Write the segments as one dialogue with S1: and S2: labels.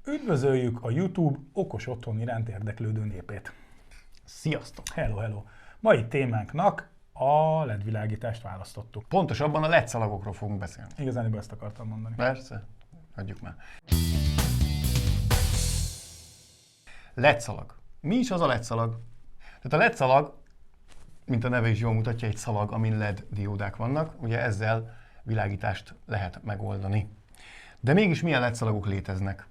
S1: Üdvözöljük a YouTube okos otthon iránt érdeklődő népét.
S2: Sziasztok!
S1: Hello, hello! Mai témánknak a LED világítást választottuk.
S2: Pontosabban a LED szalagokról fogunk beszélni.
S1: Igazán ezt akartam mondani.
S2: Persze, hagyjuk már. LED szalag. Mi is az a LED szalag? Tehát a LED szalag, mint a neve is jól mutatja, egy szalag, amin LED diódák vannak. Ugye ezzel világítást lehet megoldani. De mégis milyen LED szalagok léteznek?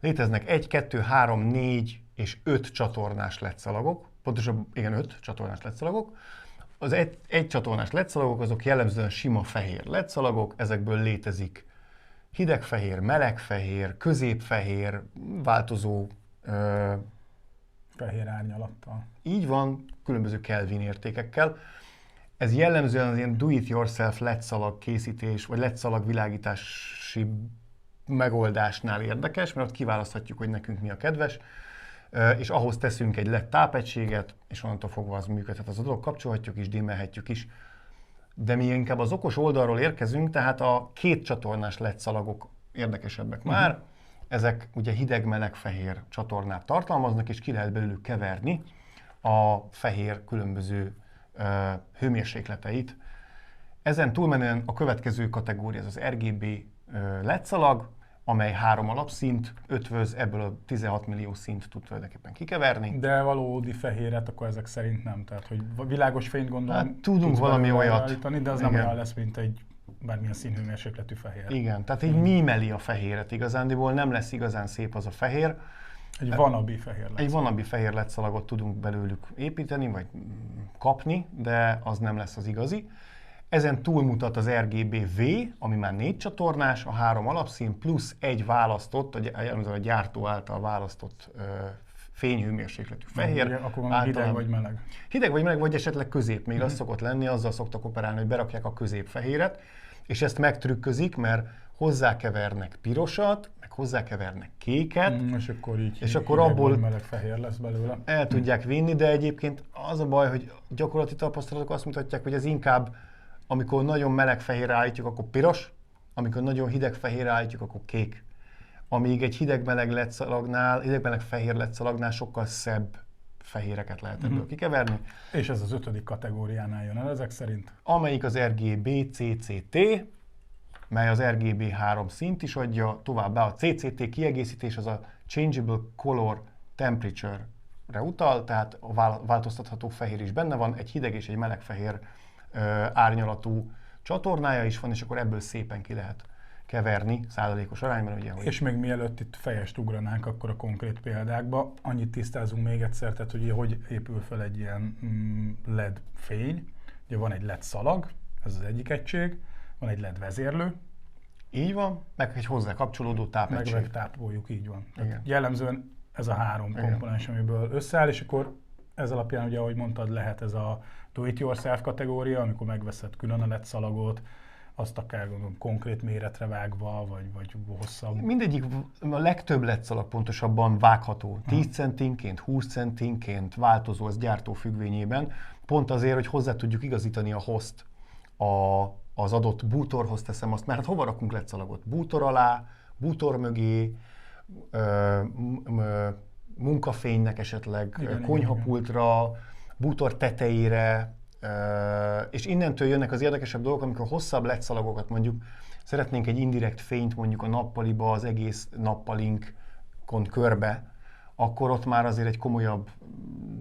S2: Léteznek 1, 2, 3, 4 és 5 csatornás LED szalagok. Pontosabban, igen, 5 csatornás LED szalagok. Az egy csatornás LED szalagok azok jellemzően sima fehér LED szalagok, ezekből létezik hidegfehér, melegfehér, középfehér, változó
S1: fehér árnyalattal.
S2: Így van, különböző Kelvin értékekkel. Ez jellemzően az ilyen do-it-yourself LED szalag készítés, vagy LED szalag világítási megoldásnál érdekes, mert ott kiválaszthatjuk, hogy nekünk mi a kedves, és ahhoz teszünk egy LED tápegységet, és onnantól fogva az működhet az a dolog, kapcsolhatjuk is, dimmelhetjük is. De mi inkább az okos oldalról érkezünk, tehát a két csatornás LED szalagok érdekesebbek már. Ezek ugye hideg-meleg-fehér csatornát tartalmaznak, és ki lehet belőlük keverni a fehér különböző hőmérsékleteit. Ezen túlmenően a következő kategória, ez az RGB LED szalag, amely 3 alapszint ötvöz, ebből a 16 millió szint tud tulajdonképpen kikeverni.
S1: De valódi fehéret akkor ezek szerint nem, tehát hogy világos fényt gondolom.
S2: Hát, tudunk valami olyat.
S1: Állítani, de az nem olyan lesz, mint egy bármilyen színhőmérsékletű fehér.
S2: Igen, tehát így mímeli a fehéret igazándiból, nem lesz igazán szép az a fehér.
S1: Egy wannabe fehér LED.
S2: Egy wannabe fehér LED szalagot tudunk belőlük építeni, vagy kapni, de az nem lesz az igazi. Ezen túlmutat az RGB-V, ami már 4 csatornás, a 3 alapszín, plusz egy választott, a gyártó által választott fényhőmérsékletű fehér.
S1: Akkor van hideg vagy meleg.
S2: Hideg vagy meleg, vagy esetleg közép. Még az szokott lenni, azzal szoktak operálni, hogy berakják a középfehéret, és ezt megtrükközik, mert hozzákevernek pirosat, meg hozzákevernek kéket,
S1: és akkor így
S2: és akkor abból
S1: meleg fehér lesz belőle.
S2: El tudják vinni, de egyébként az a baj, hogy gyakorlati tapasztalatok azt mutatják, hogy ez inkább, amikor nagyon meleg fehérre állítjuk, akkor piros, amikor nagyon hideg fehérre állítjuk, akkor kék. Amíg egy hideg-meleg LED szalagnál, hideg-meleg fehér LED szalagnál sokkal szebb fehéreket lehet ebből kikeverni.
S1: És ez az 5. kategóriánál jön el ezek szerint?
S2: Amelyik az RGB CCT, mely az RGB 3 szint is adja, továbbá a CCT kiegészítés az a Changeable Color Temperature-re utal, tehát a változtatható fehér is benne van, egy hideg és egy meleg fehér árnyalatú csatornája is van, és akkor ebből szépen ki lehet keverni százalékos arányban. Ugye, hogy...
S1: És még mielőtt itt fejest ugranánk akkor a konkrét példákba, annyit tisztázunk még egyszer, tehát hogy épül fel egy ilyen LED fény. Ugye van egy LED szalag, ez az egyik egység, van egy LED vezérlő.
S2: Így van, meg egy hozzá kapcsolódó tápegység.
S1: Meg tápoljuk, így van. Jellemzően ez a 3 komponens, amiből összeáll, és akkor ez alapján, ugye, ahogy mondtad, lehet ez a do-it-yourself kategória, amikor megveszed külön a LED szalagot, azt akár gondolom konkrét méretre vágva, vagy hosszabb.
S2: Mindegyik, a legtöbb LED szalag pontosabban vágható. 10 centinként, 20 centinként változó az gyártó függvényében, pont azért, hogy hozzá tudjuk igazítani a host az adott bútorhoz, teszem azt, mert hát hova rakunk LED szalagot? Bútor alá, bútor mögé, munkafénynek esetleg, konyhapultra, bútor tetejére, és innentől jönnek az érdekesebb dolgok, amikor hosszabb LED szalagokat mondjuk szeretnénk egy indirekt fényt mondjuk a nappaliba, az egész nappalinkon körbe, akkor ott már azért egy komolyabb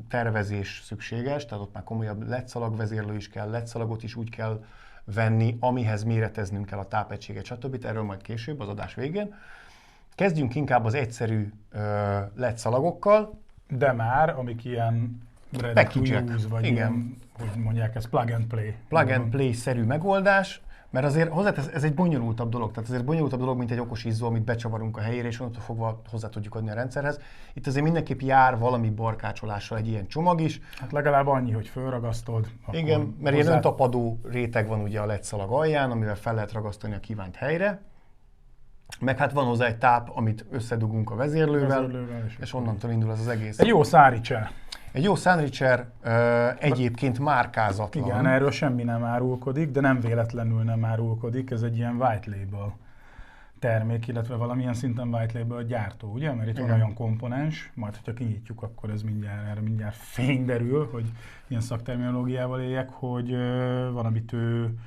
S2: tervezés szükséges, tehát ott már komolyabb LED szalagvezérlő is kell, LED szalagot is úgy kell venni, amihez méreteznünk kell a tápegységet, stb. Erről majd később az adás végén. Kezdjünk inkább az egyszerű LED szalagokkal.
S1: De már, amik ilyen ready to use, vagy ilyen, hogy mondják, ez plug and play.
S2: Plug and play-szerű megoldás, mert azért ez egy bonyolultabb dolog, tehát azért bonyolultabb dolog, mint egy okos izzó, amit becsavarunk a helyére, és onnantól fogva hozzá tudjuk adni a rendszerhez. Itt azért mindenképp jár valami barkácsolással egy ilyen csomag is.
S1: Hát legalább annyi, hogy fölragasztod.
S2: Igen, mert ilyen öntapadó réteg van ugye a LED szalag alján, amivel fel lehet ragasztani a kívánt helyre. Meg hát van hozzá egy táp, amit összedugunk a vezérlővel és onnantól indul ez az egész.
S1: Egy jó Sunricher.
S2: Egy jó Sunricher egyébként márkázatlan.
S1: Igen, erről semmi nem árulkodik, de nem véletlenül nem árulkodik, ez egy ilyen white label termék, illetve valamilyen szinten white label gyártó, ugye? Mert itt van olyan komponens, majd hogyha kinyitjuk, akkor ez mindjárt fény derül, hogy ilyen szakterminológiával éljek, hogy van, amit ő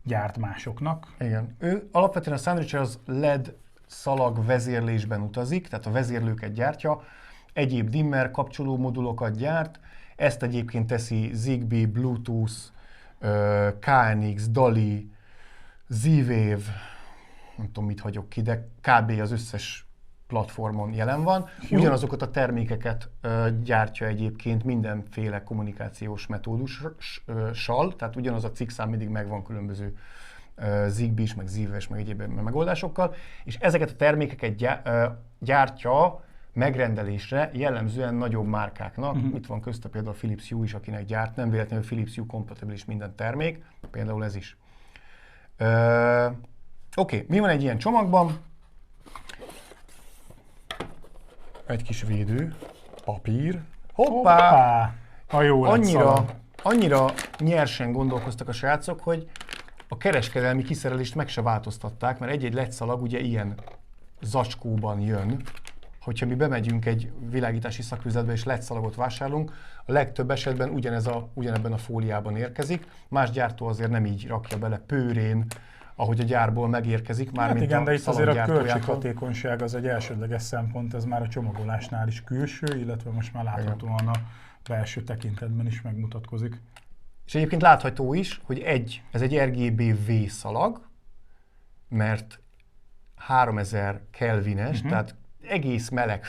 S1: gyárt másoknak.
S2: Igen. Ő alapvetően a Soundreacher az LED szalag vezérlésben utazik, tehát a vezérlőket gyártja, egyéb dimmer kapcsoló modulokat gyárt, ezt egyébként teszi Zigbee, Bluetooth, KNX, DALI, Z-Wave, nem tudom mit hagyok ki, de kb. Az összes platformon jelen van. Ugyanazokat a termékeket gyártja egyébként mindenféle kommunikációs metódussal, tehát ugyanaz a cikkszám mindig megvan különböző Zigbee-s, meg Z-Wave-es, meg egyéb megoldásokkal, és ezeket a termékeket gyártja megrendelésre jellemzően nagyobb márkáknak. Itt van közte például a Philips Hue is, akinek gyárt, nem véletlenül Philips Hue kompatibilis minden termék, például ez is. Oké, mi van egy ilyen csomagban? Egy kis védő, papír. Hoppá!
S1: A jó
S2: annyira nyersen gondolkoztak a srácok, hogy a kereskedelmi kiszerelést meg se változtatták, mert egy-egy LED szalag ugye ilyen zacskóban jön. Hogyha mi bemegyünk egy világítási szaküzletbe és LED szalagot vásárolunk, a legtöbb esetben ugyanebben a fóliában érkezik. Más gyártó azért nem így rakja bele pőrén, ahogy a gyárból megérkezik,
S1: hát igen, de itt azért a költséghatékonyság az egy elsődleges szempont, ez már a csomagolásnál is külső, illetve most már láthatóan a belső tekintetben is megmutatkozik.
S2: És egyébként látható is, hogy ez egy RGB-V szalag, mert 3000 kelvines, tehát egész meleg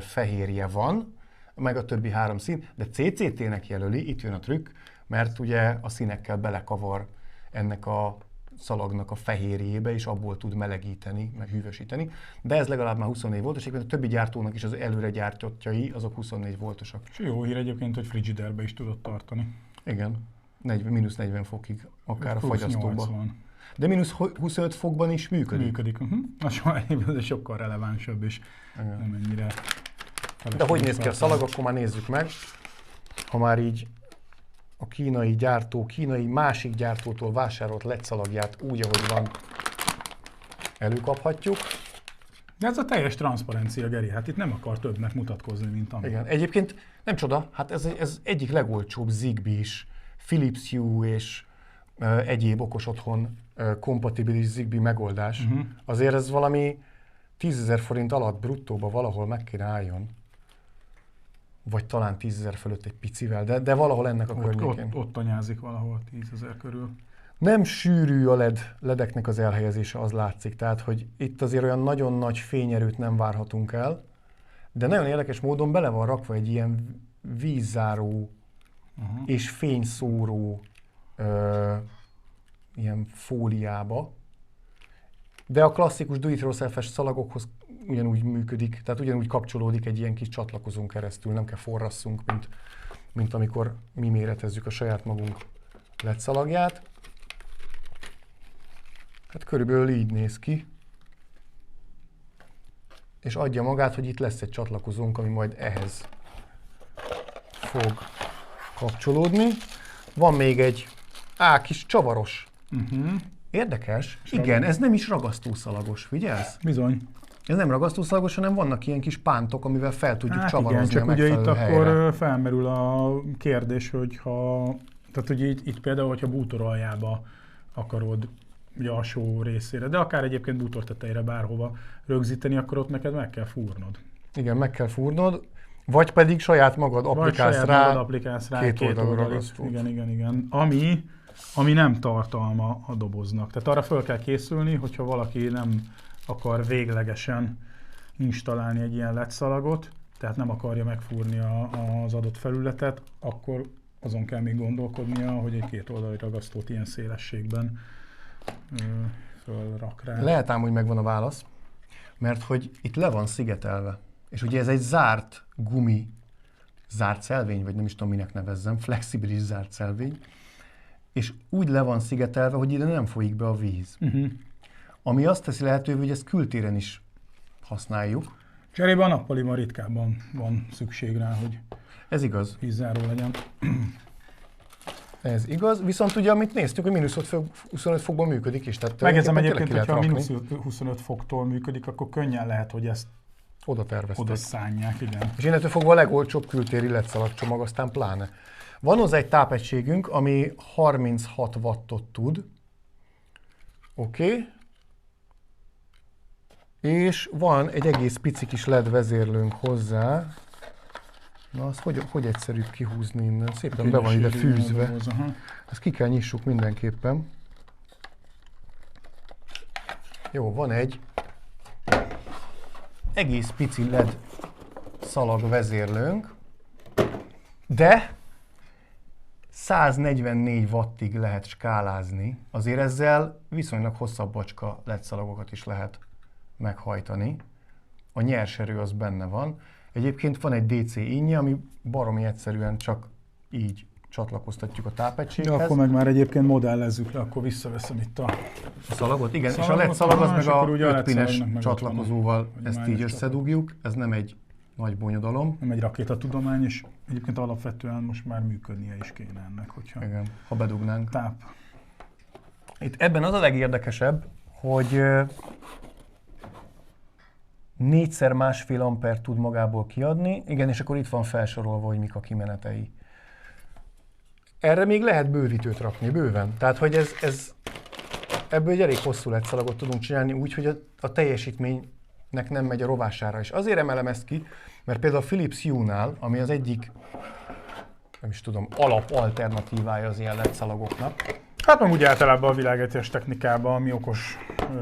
S2: fehérje van, meg a többi 3 szín, de CCT-nek jelöli, itt jön a trükk, mert ugye a színekkel belekavar ennek a szalagnak a fehérjébe, és abból tud melegíteni, meg hűvösíteni. De ez legalább már 24 voltos, egyébként a többi gyártónak is az előre gyártottjai, azok 24 voltosak.
S1: És jó hír egyébként, hogy frigiderbe is tudott tartani.
S2: Igen, mínusz 40 fokig, akár a fagyasztóba.
S1: 80.
S2: De mínusz 25 fokban is működik.
S1: Működik. Az sokkal relevánsabb, és nem ennyire...
S2: De hogy néz ki a szalag, akkor már nézzük meg. Ha már így a kínai másik gyártótól vásárolt LED szalagját úgy, ahogy van, előkaphatjuk.
S1: De ez a teljes transzparencia, Geri, hát itt nem akar többnek mutatkozni, mint ami.
S2: Igen, egyébként nem csoda, hát ez egyik legolcsóbb Zigbee-s, Philips Hue és egyéb okos otthon kompatibilis Zigbee megoldás. Azért ez valami 10 000 forint alatt bruttóba valahol meg kéne álljon. Vagy talán 10 000 fölött egy picivel, de valahol ennek a környékén.
S1: Ott anyázik valahol 10 000 körül.
S2: Nem sűrű a ledeknek az elhelyezése, az látszik. Tehát, hogy itt azért olyan nagyon nagy fényerőt nem várhatunk el, de nagyon érdekes módon bele van rakva egy ilyen vízzáró és fényszóró ilyen fóliába. De a klasszikus do-it-yourself-es szalagokhoz ugyanúgy működik, tehát ugyanúgy kapcsolódik egy ilyen kis csatlakozón keresztül, nem kell forrasszunk, mint amikor mi méretezzük a saját magunk LED szalagját. Hát körülbelül így néz ki. És adja magát, hogy itt lesz egy csatlakozónk, ami majd ehhez fog kapcsolódni. Van még egy kis csavaros. Érdekes. Igen, ez nem is ragasztószalagos, figyelsz?
S1: Bizony.
S2: Ez nem ragasztószalagos, hanem vannak ilyen kis pántok, amivel fel tudjuk csavarozni
S1: igen,
S2: a megfelelő
S1: ugye itt
S2: helyre.
S1: akkor felmerül a kérdés, tehát ugye itt például, hogyha bútor aljába akarod ugye alsó részére, de akár egyébként bútor tetejére bárhova rögzíteni, akkor ott neked meg kell fúrnod.
S2: Igen, meg kell fúrnod, vagy pedig saját magad applikálsz rá két oldalú ragasztót.
S1: Igen. Ami nem tartalma a doboznak. Tehát arra fel kell készülni, hogyha valaki nem akar véglegesen installálni egy ilyen LED szalagot, tehát nem akarja megfúrni az adott felületet, akkor azon kell még gondolkodnia, hogy egy két oldali ragasztót ilyen szélességben fölrak rá.
S2: Lehet ám, hogy megvan a válasz, mert hogy itt le van szigetelve. És ugye ez egy zárt gumi, zárt szelvény, vagy nem is tudom minek nevezzem, flexibilis zárt szelvény, és úgy le van szigetelve, hogy ide nem folyik be a víz. Ami azt teszi lehetővé, hogy ezt kültéren is használjuk.
S1: Cserébe a nappaliban ritkábban van szükség rá, hogy
S2: ez igaz.
S1: vízzáró legyen.
S2: Ez igaz, viszont ugye amit néztük, hogy mínusz 25 fokban működik is.
S1: Megjegyzem egyébként, hogyha mínusz 25 foktól működik, akkor könnyen lehet, hogy ezt
S2: oda tervezték.
S1: Oda szánják, igen.
S2: És innentől fogva a legolcsóbb kültéri LED-szalagcsomag, aztán pláne. Van hozzá egy tápegységünk, ami 36 wattot tud. Oké. És van egy egész pici kis LED vezérlőnk hozzá. Na, azt hogy egyszerűbb kihúzni innen? Szépen be van ide fűzve. Ezt ki kell nyissuk mindenképpen. Jó, van egy egész pici LED szalag vezérlőnk, de 144 wattig lehet skálázni. Azért ezzel viszonylag hosszabb bacska LED szalagokat is lehet meghajtani. A nyerserő az benne van. Egyébként van egy DC innje, ami baromi egyszerűen csak így csatlakoztatjuk a tápegységhez.
S1: Ja, akkor meg már egyébként modellezzük le, akkor visszaveszem itt a
S2: szalagot. Igen, és a LED szalag az meg a 5 pines csatlakozóval ezt így összedugjuk. Ez nem egy nagy bonyodalom.
S1: Nem egy rakétatudomány, és egyébként alapvetően most már működnie is kéne ennek, hogyha
S2: igen, ha bedugnánk. Itt ebben az a legérdekesebb, hogy 4x1,5 ampert tud magából kiadni. Igen, és akkor itt van felsorolva, hogy mik a kimenetei. Erre még lehet bővítőt rakni, bőven. Tehát, hogy ebből egy elég hosszú LED szalagot tudunk csinálni úgy, hogy a teljesítménynek nem megy a rovására is. Azért emelem ezt ki, mert például a Philips Hue-nál, ami az egyik, nem is tudom, alapalternatívája az ilyen LED szalagoknak.
S1: Hát nem úgy általában a világítás technikában, ami okos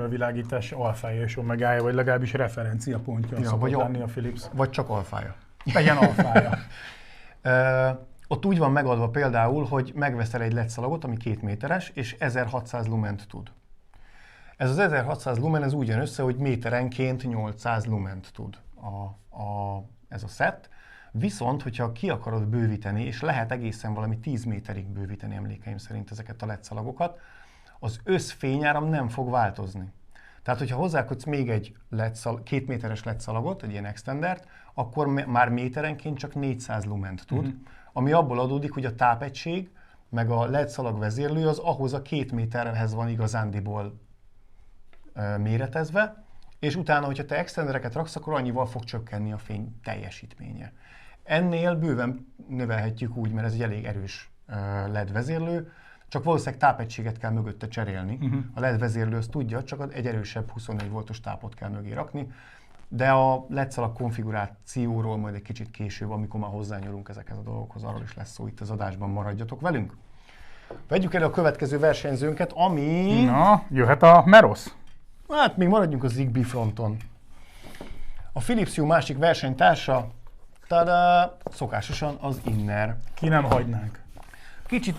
S1: világítás alfája és omegája, vagy legalábbis referenciapontja szokott lenni a Philips.
S2: Vagy csak alfája.
S1: Legyen alfája.
S2: Ott úgy van megadva például, hogy megveszel egy LED szalagot, ami 2 méteres, és 1600 lument tud. Ez az 1600 lumen, ez úgy jön össze, hogy méterenként 800 lument tud ez a set. Viszont, hogyha ki akarod bővíteni, és lehet egészen valami 10 méterig bővíteni emlékeim szerint ezeket a LED szalagokat, az összfényáram nem fog változni. Tehát, hogyha hozzákötsz még egy 2 méteres LED szalagot, egy ilyen extendert, akkor már méterenként csak 400 lument tud, ami abból adódik, hogy a tápegység, meg a LED szalag vezérlő az ahhoz a 2 méterhez van igazándiból méretezve, és utána, hogyha te extendereket raksz, akkor annyival fog csökkenni a fény teljesítménye. Ennél bőven növelhetjük úgy, mert ez egy elég erős LED vezérlő, csak valószínűleg tápegységet kell mögötte cserélni. A LED vezérlő azt tudja, csak egy erősebb 24 voltos tápot kell mögé rakni, de a LED szalag konfigurációról majd egy kicsit később, amikor már hozzányúlunk ezekhez a dolgokhoz, arról is lesz szó itt az adásban, maradjatok velünk. Vegyük elő a következő versenyzőnket, ami...
S1: Na, jöhet a Merosz.
S2: Hát még maradjunk a Zigbee fronton. A Philips Hue másik versenytársa, tada, szokásosan az Inner.
S1: Ki nem hagynánk.
S2: Kicsit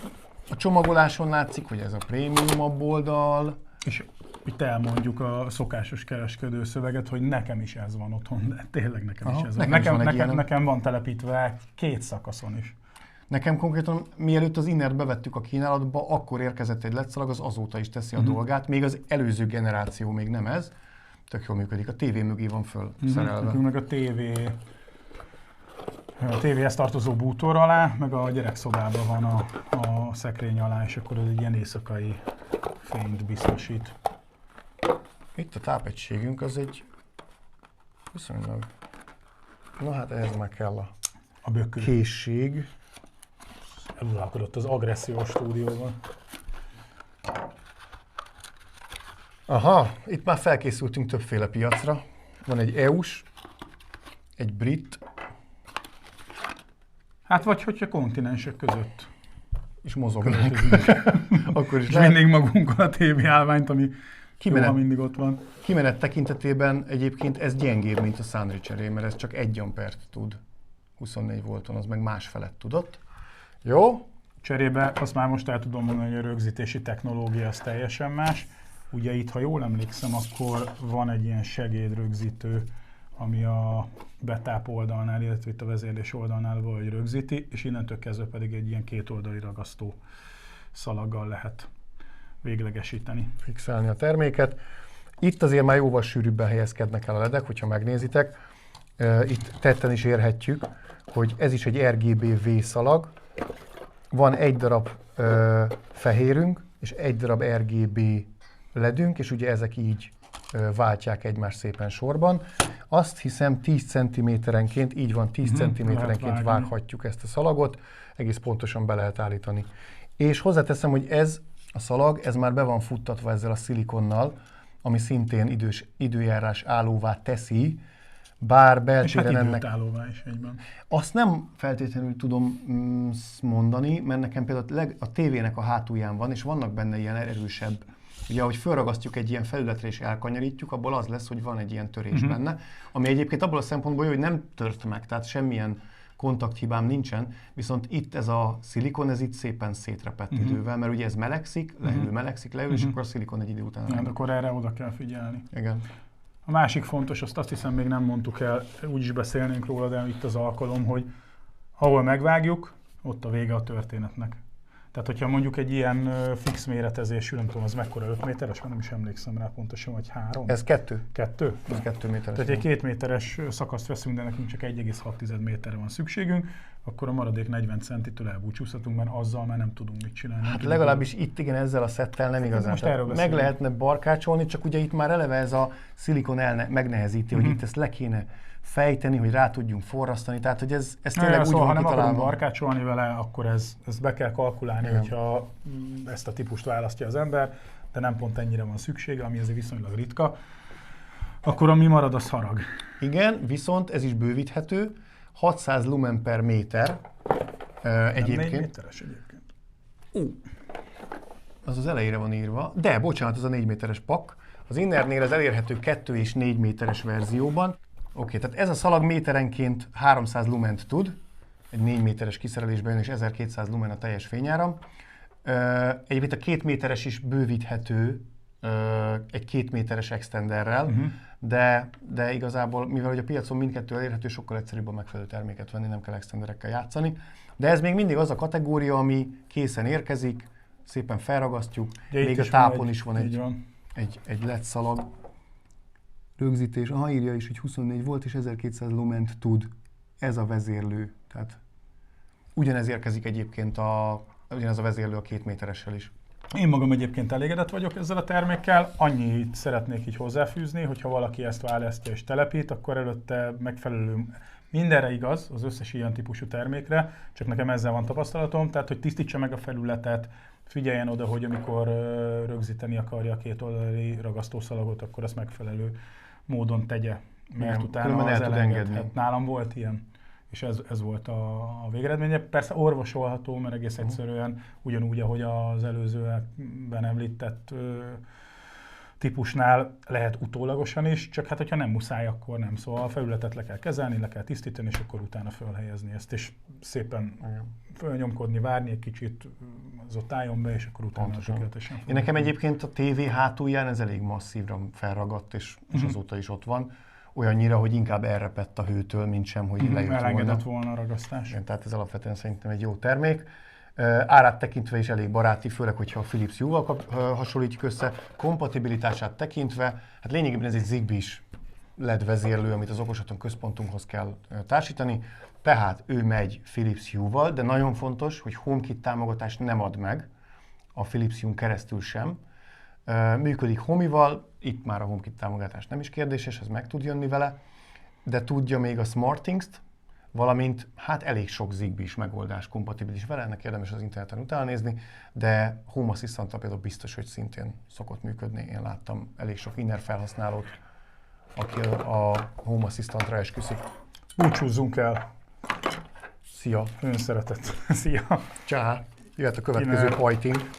S2: a csomagoláson látszik, hogy ez a prémiumabb oldal.
S1: És itt elmondjuk a szokásos kereskedő szöveget, hogy nekem is ez van otthon, de tényleg nekem is ez van. Nekem van telepítve 2 szakaszon is.
S2: Nekem konkrétan, mielőtt az Innert bevettük a kínálatba, akkor érkezett egy LED szalag, az azóta is teszi a dolgát. Még az előző generáció még nem ez. Tök jól működik. A tévé mögé van föl szerelve.
S1: Meg a tévéhez tartozó bútor alá, meg a gyerekszobában van a szekrény alá, és akkor ez egy ilyen éjszakai fényt biztosít.
S2: Itt a tápegységünk az egy viszonylag... Na hát ehhez már kell a készség.
S1: Eluralkodott az agressziós stúdióban.
S2: Aha, itt már felkészültünk többféle piacra. Van egy EU-s, egy brit.
S1: Hát vagy hogyha kontinensek között
S2: is mozognánk. Akkor is
S1: mindig magunkkal a TV állványt, ami mindig ott van.
S2: Kimenet tekintetében egyébként ez gyengébb, mint a Sunrich-eré, mert ez csak 1 ampert tud. 24 volton, az meg más felett tudott. Jó?
S1: Cserébe azt már most el tudom mondani, hogy a rögzítési technológia az teljesen más. Ugye itt, ha jól emlékszem, akkor van egy ilyen segédrögzítő, ami a betáp oldalnál, illetve itt a vezérlés oldalnál valahogy rögzíti, és innentől kezdve pedig egy ilyen 2 oldali ragasztó szalaggal lehet véglegesíteni.
S2: Fixálni a terméket. Itt azért már jóval sűrűbben helyezkednek el a ledek, hogyha megnézitek. Itt tetten is érhetjük, hogy ez is egy RGB V szalag. Van egy darab fehérünk, és egy darab RGB ledünk, és ugye ezek így váltják egymást szépen sorban. Azt hiszem 10 cm-enként, így van, 10 cm-enként vághatjuk ezt a szalagot, egész pontosan be lehet állítani. És hozzáteszem, hogy ez a szalag, ez már be van futtatva ezzel a szilikonnal, ami szintén időjárás állóvá teszi, bár beltéren ennek...
S1: időtállóvá is egyben.
S2: Azt nem feltétlenül tudom mondani, mert nekem például a tévének a hátulján van, és vannak benne ilyen erősebb, ugye ahogy felragasztjuk egy ilyen felületre és elkanyarítjuk, abból az lesz, hogy van egy ilyen törés benne, ami egyébként abból a szempontból jó, hogy nem tört meg, tehát semmilyen kontakthibám nincsen, viszont itt ez a szilikon, ez itt szépen szétrepett idővel, mert ugye ez melegszik, leül, és akkor a szilikon egy idő után...
S1: Ja, akkor erre oda kell figyelni.
S2: Igen.
S1: A másik fontos, azt hiszem még nem mondtuk el, úgyis beszélnénk róla, de itt az alkalom, hogy ahol megvágjuk, ott a vége a történetnek. Tehát, hogyha mondjuk egy ilyen fix méretezésű, nem tudom, az mekkora 5 méteres, mert nem is emlékszem rá pontosan, vagy 3?
S2: Ez 2.
S1: 2?
S2: Ez 2 méteres.
S1: Tehát egy 2 méteres szakaszt veszünk, de nekünk csak 1,6 méterre van szükségünk, akkor a maradék 40 centitől elbúcsúzhatunk, mert azzal már nem tudunk mit csinálni.
S2: Hát legalábbis itt igen, ezzel a szettel nem igazán. Meg lehetne barkácsolni, csak ugye itt már eleve ez a szilikon megnehezíti, hogy itt ezt le kéne fejteni, hogy rá tudjunk forrasztani, tehát hogy ez tényleg úgy
S1: szóval,
S2: van
S1: ha nem akarunk
S2: kitalálva.
S1: barkácsolni vele, akkor ezt be kell kalkulálni, hogyha ezt a típust választja az ember, de nem pont ennyire van szüksége, ami azért viszonylag ritka, akkor ami marad, az harag.
S2: Igen, viszont ez is bővíthető, 600 lumen per méter egyébként.
S1: 4 méteres egyébként.
S2: Az elejére van írva, de bocsánat, az a 4 méteres pak. Az Innernél ez elérhető 2 és 4 méteres verzióban. Oké, tehát ez a szalag méterenként 300 lument tud, egy 4 méteres kiszerelésben jön, és 1200 lumen a teljes fényáram. Egyébként a 2 méteres is bővíthető egy 2 méteres extenderrel, de igazából, mivel hogy a piacon mindkettő elérhető, sokkal egyszerűbb a megfelelő terméket venni, nem kell extenderekkel játszani. De ez még mindig az a kategória, ami készen érkezik, szépen felragasztjuk, még a tápon is van egy LED szalag. Rögzítés, írja is, hogy 24 volt és 1200 lument tud. Ez a vezérlő. Tehát ugyanez érkezik egyébként ugyanez a vezérlő a 2 méteressel is.
S1: Én magam egyébként elégedett vagyok ezzel a termékkel. Annyit szeretnék így hozzáfűzni, hogyha valaki ezt választja és telepít, akkor előtte megfelelő, mindenre igaz, az összes ilyen típusú termékre, csak nekem ezzel van tapasztalatom, tehát hogy tisztítsa meg a felületet, figyeljen oda, hogy amikor rögzíteni akarja a két oldali ragasztószalagot, akkor azt megfelelő módon tegye, mert utána az elengedhet. Nálam volt ilyen, és ez volt a végeredménye. Persze orvosolható, mert egész egyszerűen ugyanúgy, ahogy az előzőben említett típusnál lehet utólagosan is, csak hát hogyha nem muszáj, akkor nem. Szóval a felületet le kell kezelni, le kell tisztítani, és akkor utána fölhelyezni ezt, és szépen fölnyomkodni, várni egy kicsit, az ott álljon be, és akkor utána tökéletesen.
S2: Én nekem egyébként a tévé hátulján ez elég masszívra felragadt, és azóta is ott van. Olyannyira, hogy inkább elrepett a hőtől, mint sem, hogy lejött volna.
S1: Elengedett volna a ragasztás.
S2: Igen, tehát ez alapvetően szerintem egy jó termék. Árát tekintve is elég baráti, főleg, hogyha a Philips Hue-val hasonlítjuk össze. Kompatibilitását tekintve, hát lényegében ez egy Zigbee-s LED vezérlő, amit az okosotthon központunkhoz kell társítani. Tehát ő megy Philips Hue-val, de nagyon fontos, hogy HomeKit támogatást nem ad meg, a Philips Hue-n keresztül sem. Működik Homival, itt már a HomeKit támogatás nem is kérdéses, ez meg tud jönni vele, de tudja még a SmartThings-t, valamint hát elég sok Zigbee-s megoldás kompatibilis vele, ennek érdemes az interneten utána nézni, de Home Assistant-tal például biztos, hogy szintén szokott működni. Én láttam elég sok Inner felhasználót, aki a Home Assistant-ra esküszik.
S1: Búcsúzzunk el.
S2: Szia!
S1: Nagyon szeretett. Szia!
S2: Csá! Jöhet a következő pajting.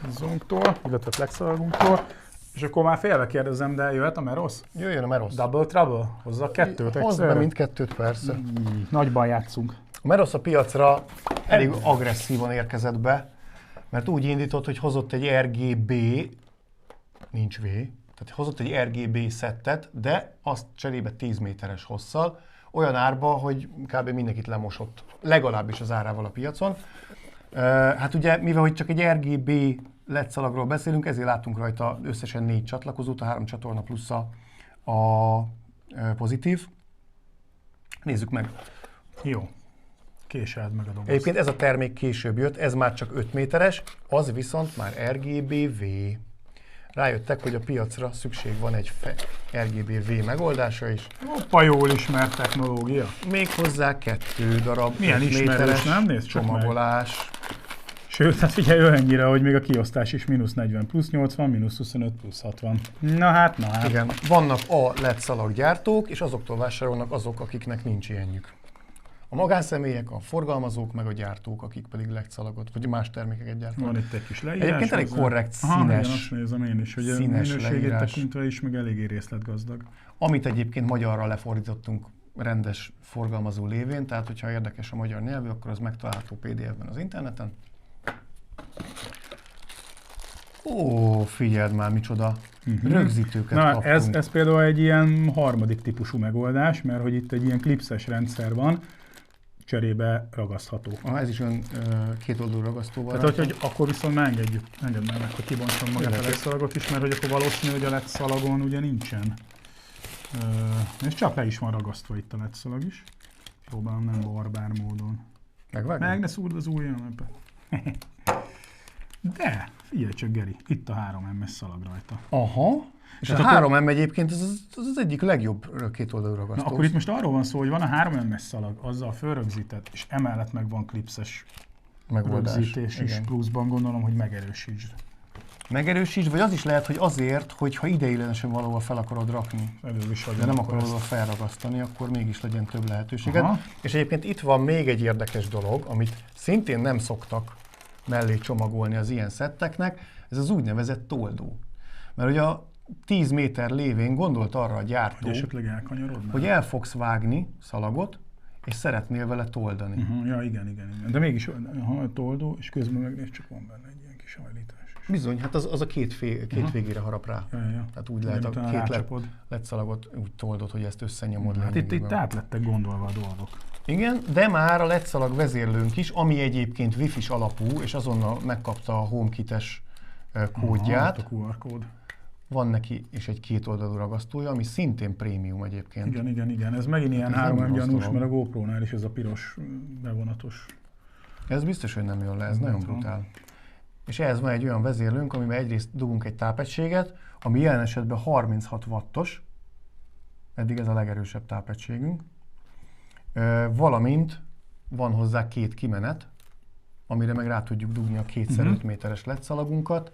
S1: Zunktól, illetve Plexalagunktól. És akkor már félve kérdezem, de jöhet a Merosz?
S2: Jöjjön a Merosz.
S1: Double Trouble? Hozza a kettőt egyszerre?
S2: Hozza be mindkettőt, persze.
S1: Nagyban játszunk.
S2: A Merosz a piacra elég agresszívan érkezett be, mert úgy indított, hogy hozott egy RGB, nincs V, tehát hozott egy RGB szettet, de azt cserébe 10 méteres hosszal, olyan árba, hogy kb. Mindenkit lemosott, legalábbis az árával a piacon. Hát ugye, mivel hogy csak egy RGB LED szalagról beszélünk, ezért látunk rajta összesen 4 csatlakozót, a 3 csatorna plusz a pozitív. Nézzük meg.
S1: Jó. Késeld meg a dobozt.
S2: Egyébként ez a termék később jött, ez már csak 5 méteres, az viszont már RGB-V. Rájöttek, hogy a piacra szükség van egy RGB-V megoldása is.
S1: Hoppa, jól ismert technológia.
S2: Méghozzá 2 darab
S1: milyen
S2: 5
S1: ismerős,
S2: méteres
S1: nem? Nézd csak
S2: csomagolás.
S1: Sőt, hát figyelj olyannyira, hogy még a kiosztás is -40 + 80, -25 + 60. Na hát.
S2: Igen, vannak a LED szalaggyártók, és azoktól vásárolnak azok, akiknek nincs ilyenjük. A magánszemélyek, a forgalmazók, meg a gyártók, akik pedig LED szalagot, vagy más termékeket gyártanak.
S1: Van itt egy kis leírás.
S2: Egyébként elég korrekt, színes.
S1: Igen, azt nézem én is, hogy a minőségét
S2: leírás.
S1: tekintve is, meg eléggé részletgazdag.
S2: Amit egyébként magyarra lefordítottunk rendes forgalmazó lévén, tehát hogyha érdekes a magyar nyelvű, akkor az megtalálható PDF-ben az interneten. Ó, figyeld már, micsoda rögzítőket kaptunk.
S1: Ez például egy ilyen harmadik típusú megoldás, mert hogy itt egy ilyen klipszes rendszer van, cserébe ragasztható.
S2: Ez is olyan kétoldalú ragasztóval.
S1: Tehát, hogy akkor viszont engedd meg, hogy kibontson magát a LED szalagot is, mert hogy akkor valószínű, hogy a LED szalagon ugye nincsen. És csak le is van ragasztva itt a LED szalag is. Próbálom nem barbár módon.
S2: Megvágni?
S1: Meg ne szúrd az ujjam. De, figyelj csak Geri, itt a 3M-es szalag rajta.
S2: Aha. És
S1: tehát
S2: a 3M egyébként az egyik legjobb kétoldalú ragasztó.
S1: Na, akkor itt most arról van szó, hogy van a 3M-es szalag, azzal fölrögzített, és emellett meg van klipszes rögzítés is, pluszban gondolom, hogy megerősítsd.
S2: Megerősítsd, vagy az is lehet, hogy azért, hogyha ideiglenesen valahol fel akarod rakni, de nem akarod oda felragasztani, akkor mégis legyen több lehetőséged. Aha. És egyébként itt van még egy érdekes dolog, amit szintén nem szoktak mellé csomagolni az ilyen szetteknek, ez az úgynevezett toldó. Mert ugye a 10 méter lévén gondolt arra a gyártó, hogy el fogsz vágni szalagot, és szeretnél vele toldani.
S1: Ja, igen. De mégis toldó, és közben meg csak van benne egy ilyen kis hajlítás.
S2: Bizony, hát az a két végére harap rá.
S1: Ja.
S2: Tehát úgy lehet a két LED szalagot úgy toldod, hogy ezt összenyomod.
S1: Hát itt át lettek gondolva a dolgok.
S2: Igen, de már a LED szalag vezérlőnk is, ami egyébként Wi-Fi-s alapú, és azonnal megkapta a HomeKit-es kódját.
S1: A QR kód.
S2: Van neki is egy kétoldalú ragasztója, ami szintén prémium egyébként.
S1: Igen. Ez megint ilyen 3M gyanús, mert a GoPro-nál is ez a piros bevonatos.
S2: Ez biztos, hogy nem jön le, ez nagyon brutál. És ehhez van egy olyan vezérlőnk, amiben egyrészt dugunk egy tápegységet, ami jelen esetben 36 wattos, eddig ez a legerősebb tápegységünk, valamint van hozzá 2 kimenet, amire meg rá tudjuk dugni a 2x5 méteres LED szalagunkat,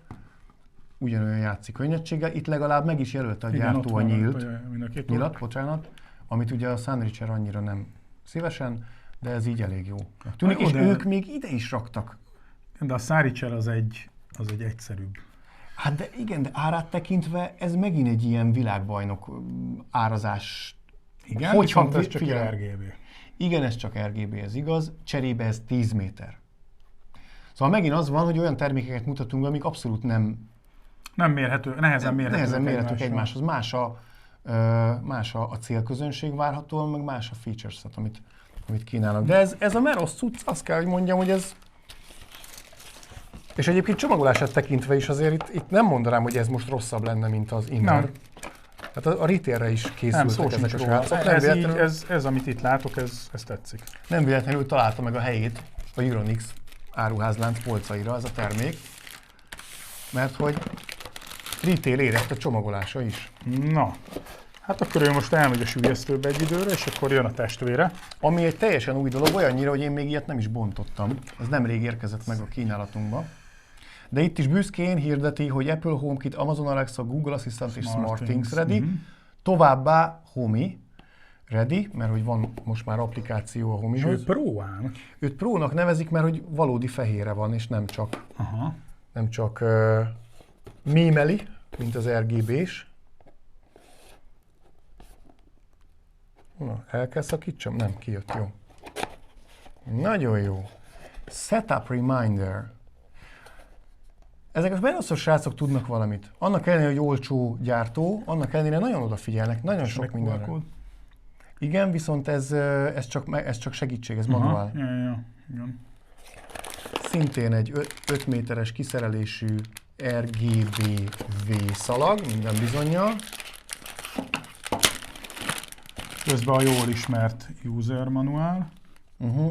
S2: ugyanolyan játszik könnyedséggel. Itt legalább meg is jelölte a gyártó a nyilat, bocsánat, amit ugye a Sunricher annyira nem szívesen, de ez így elég jó. Tűnik, és ők még ide is raktak.
S1: De a Sunricher az egy egyszerűbb.
S2: Hát de igen, de árát tekintve ez megint egy ilyen világbajnok árazás.
S1: Igen, viszont ez csak RGB.
S2: Igen, ez csak RGB, ez igaz, cserébe ez 10 méter. Szóval megint az van, hogy olyan termékeket mutatunk, amik abszolút nehezen mérhetők egymáshoz. Más a célközönség várhatóan, meg más a feature set, amit kínálnak. De ez a Merosz cucc, azt kell, hogy mondjam, hogy ez... És egyébként csomagolását tekintve is azért itt nem mondanám, hogy ez most rosszabb lenne, mint az Inner. Hát a retailre is készültek ezek a srácok.
S1: Ez, amit itt látok, ez tetszik.
S2: Nem véletlenül találta meg a helyét a Euronix áruházlánc polcaira ez a termék, mert hogy retail érett a csomagolása is.
S1: Na, hát akkor ő most elmegy a sülyeztőbe egy időre, és akkor jön a testvére.
S2: Ami egy teljesen új dolog, olyannyira, hogy én még ilyet nem is bontottam. Ez nemrég érkezett meg a kínálatunkba. De itt is büszkén hirdeti, hogy Apple HomeKit, Amazon Alexa, Google Assistant és SmartThings ready. Továbbá Homey ready, mert hogy van most már applikáció a Homeyhoz.
S1: Ő Pro ám.
S2: Őt Pro-nak nevezik, mert hogy valódi fehérre van, és nem csak mémeli, mint az RGB-s. Na, el kell szakítsam? Nem, kijött, jó. Nagyon jó. Setup Reminder. Ezek a berosszos srácok tudnak valamit. Annak ellenére, hogy olcsó gyártó, annak ellenére nagyon odafigyelnek, nagyon sok mindenre. Igen, viszont ez csak segítség, ez manuál.
S1: Igen.
S2: Szintén egy 5 méteres kiszerelésű RGB-V szalag, minden bizonnyal.
S1: Közben a jól ismert user manuál.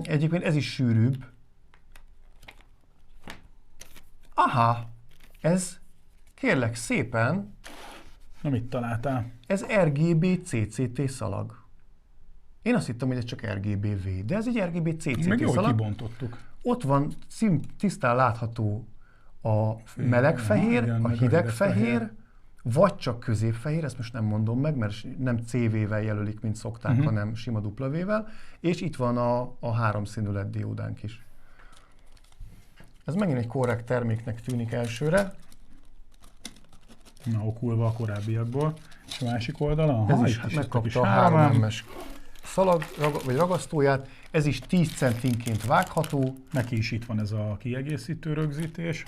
S2: Egyébként ez is sűrűbb. Aha, ez kérlek szépen,
S1: Na mit találtál?
S2: ez RGB CCT szalag. Én azt hittem, hogy ez csak RGBV, de ez egy RGB CCT
S1: Meg jól
S2: szalag.
S1: kibontottuk.
S2: Ott van tisztán látható a meleg fehér,
S1: igen,
S2: a
S1: meg a
S2: hideg
S1: hideg
S2: fehér,
S1: fehér.
S2: vagy csak középfehér, ezt most nem mondom meg, mert nem CV-vel jelölik, mint szokták, hanem sima W-vel, és itt van a 3 színű LED diódánk is. Ez megint egy korrekt terméknek tűnik elsőre.
S1: Na, okulva a korábbiakból. És a másik oldala?
S2: Ez is megkapta a 3 M-es szalag, vagy ragasztóját, ez is 10 centinként vágható.
S1: Neki is itt van ez a kiegészítő rögzítés.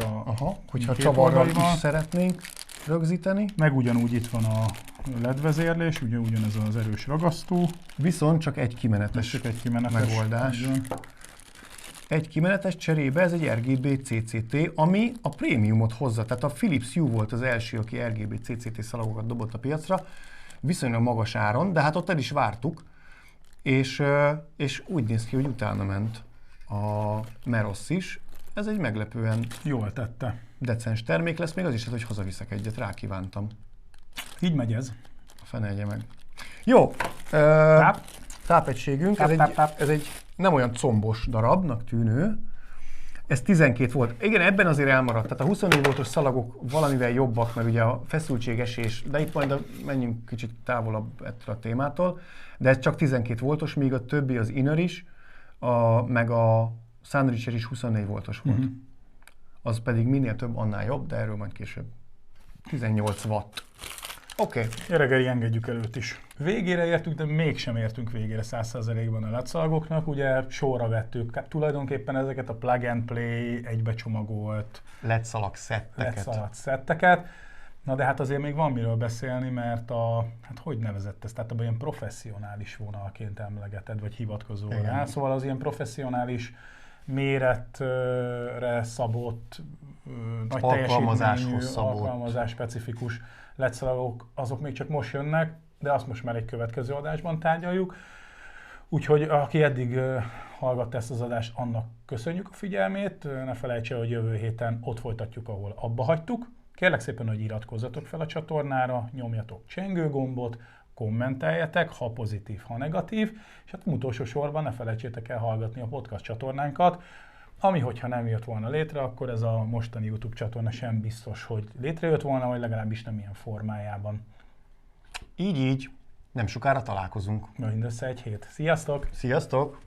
S2: Hogyha csavarral is szeretnénk rögzíteni.
S1: Meg ugyanúgy itt van a LED vezérlés, ugyanez az erős ragasztó.
S2: Viszont csak egy kimenetes, megoldás.
S1: Ugyan.
S2: Egy kimenetes cserébe ez egy RGB CCT, ami a prémiumot hozza. Tehát a Philips Hue volt az első, aki RGB CCT szalagokat dobott a piacra, viszonylag magas áron, de hát ott el is vártuk, és úgy néz ki, hogy utána ment a Meross is. Ez egy meglepően
S1: Jól tette.
S2: decens termék lesz, még az is, hogy hazaviszek egyet, rákívántam.
S1: Így megy ez.
S2: A fene egye meg. Jó, tápegységünk, ez egy nem olyan combos darabnak tűnő. Ez 12 volt. Igen, ebben azért elmaradt. Tehát a 24 voltos szalagok valamivel jobbak, mert ugye a feszültségesés, de itt majd menjünk kicsit távolabb ettől a témától, de ez csak 12 voltos, míg a többi az Inner is, meg a Sunricher is 24 voltos volt. Az pedig minél több, annál jobb, de erről majd később. 18 watt. Oké.
S1: Reggeli engedjük előtt is. Végére értünk, de mégsem értünk végére 100%-ban a LED szalagoknak. Ugye sorra vettük tulajdonképpen ezeket a plug and play, egybecsomagolt
S2: LED szalag
S1: szetteket. Na de hát azért még van miről beszélni, mert hát hogy nevezett ezt? Tehát abban ilyen professzionális vonalként emlegeted, vagy hivatkozol rá. Szóval az ilyen professzionális méretre szabott, nagy teljesítményű, alkalmazás specifikus LED szalagok, azok még csak most jönnek, de azt most már egy következő adásban tárgyaljuk. Úgyhogy aki eddig hallgatta ezt az adást, annak köszönjük a figyelmét. Ne felejtse, hogy jövő héten ott folytatjuk, ahol abba hagytuk. Kérlek szépen, hogy iratkozzatok fel a csatornára, nyomjatok csengőgombot, kommenteljetek, ha pozitív, ha negatív, és hát utolsó sorban ne felejtsétek el hallgatni a podcast csatornánkat, ami hogyha nem jött volna létre, akkor ez a mostani YouTube csatorna sem biztos, hogy létrejött volna, vagy legalábbis nem ilyen formájában.
S2: Így, nem sokára találkozunk.
S1: Mindössze egy hét. Sziasztok!
S2: Sziasztok!